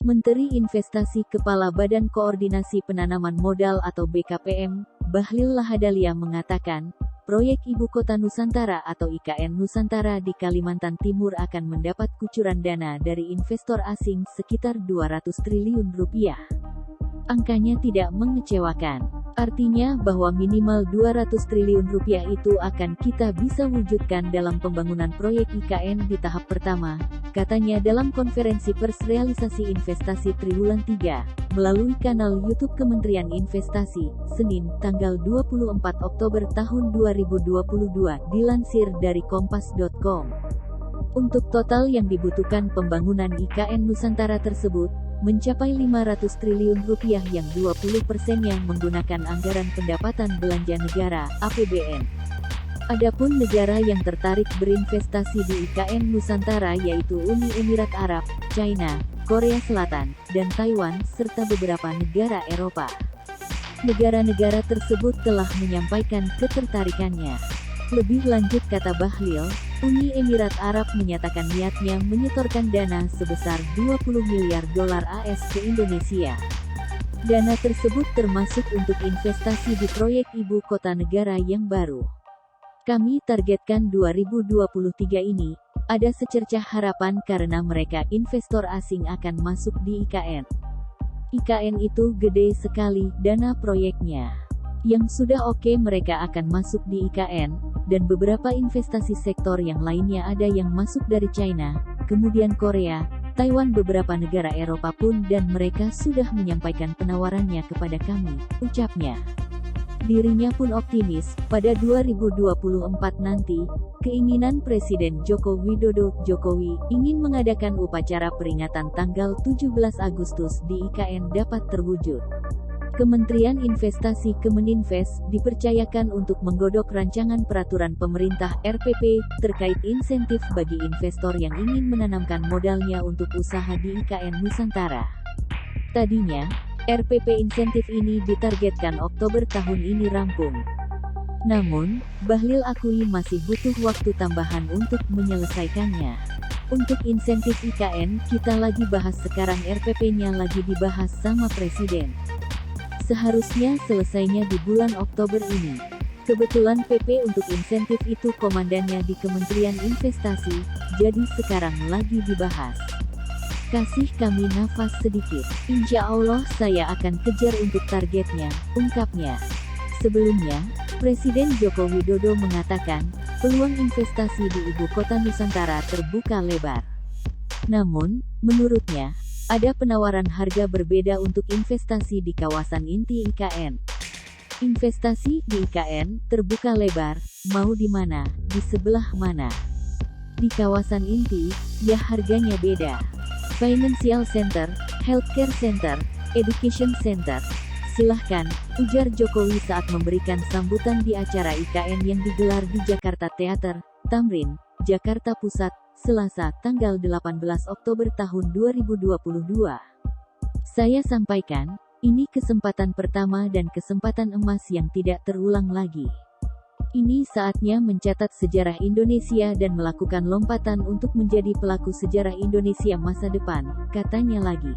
Menteri Investasi Kepala Badan Koordinasi Penanaman Modal atau BKPM, Bahlil Lahadalia mengatakan, proyek Ibu Kota Nusantara atau IKN Nusantara di Kalimantan Timur akan mendapat kucuran dana dari investor asing sekitar 200 triliun rupiah. Angkanya tidak mengecewakan. Artinya bahwa minimal 200 triliun rupiah itu akan kita bisa wujudkan dalam pembangunan proyek IKN di tahap pertama, katanya dalam konferensi pers realisasi investasi Triwulan 3, melalui kanal YouTube Kementerian Investasi, Senin, tanggal 24 Oktober tahun 2022, dilansir dari kompas.com. Untuk total yang dibutuhkan pembangunan IKN Nusantara tersebut, mencapai 500 triliun rupiah yang 20%-nya menggunakan anggaran pendapatan belanja negara, APBN. Adapun negara yang tertarik berinvestasi di IKN Nusantara yaitu Uni Emirat Arab, China, Korea Selatan, dan Taiwan, serta beberapa negara Eropa. Negara-negara tersebut telah menyampaikan ketertarikannya. Lebih lanjut kata Bahlil, Uni Emirat Arab menyatakan niatnya menyetorkan dana sebesar 20 miliar dolar AS ke Indonesia. Dana tersebut termasuk untuk investasi di proyek Ibu Kota Negara yang baru. Kami targetkan 2023 ini, ada secercah harapan karena mereka investor asing akan masuk di IKN. IKN itu gede sekali dana proyeknya. Yang sudah oke mereka akan masuk di IKN, dan beberapa investasi sektor yang lainnya ada yang masuk dari China, kemudian Korea, Taiwan beberapa negara Eropa pun dan mereka sudah menyampaikan penawarannya kepada kami, ucapnya. Dirinya pun optimis, pada 2024 nanti, keinginan Presiden Joko Widodo, Jokowi, ingin mengadakan upacara peringatan tanggal 17 Agustus di IKN dapat terwujud. Kementerian Investasi Kemeninvest dipercayakan untuk menggodok rancangan peraturan pemerintah RPP terkait insentif bagi investor yang ingin menanamkan modalnya untuk usaha di IKN Nusantara. Tadinya, RPP insentif ini ditargetkan Oktober tahun ini rampung. Namun, Bahlil akui masih butuh waktu tambahan untuk menyelesaikannya. Untuk insentif IKN, kita lagi bahas sekarang RPP-nya lagi dibahas sama Presiden. Seharusnya selesainya di bulan Oktober ini. Kebetulan PP untuk insentif itu komandannya di Kementerian Investasi, jadi sekarang lagi dibahas. Kasih kami nafas sedikit. Insya Allah saya akan kejar untuk targetnya, ungkapnya. Sebelumnya, Presiden Joko Widodo mengatakan, peluang investasi di Ibu Kota Nusantara terbuka lebar. Namun, menurutnya, ada penawaran harga berbeda untuk investasi di kawasan inti IKN. Investasi di IKN terbuka lebar, mau di mana, di sebelah mana. Di kawasan inti, ya harganya beda. Financial Center, Healthcare Center, Education Center. Silahkan, ujar Jokowi saat memberikan sambutan di acara IKN yang digelar di Jakarta Theater, Tamrin, Jakarta Pusat, Selasa, tanggal 18 Oktober tahun 2022. Saya sampaikan, ini kesempatan pertama dan kesempatan emas yang tidak terulang lagi. Ini saatnya mencatat sejarah Indonesia dan melakukan lompatan untuk menjadi pelaku sejarah Indonesia masa depan, katanya lagi.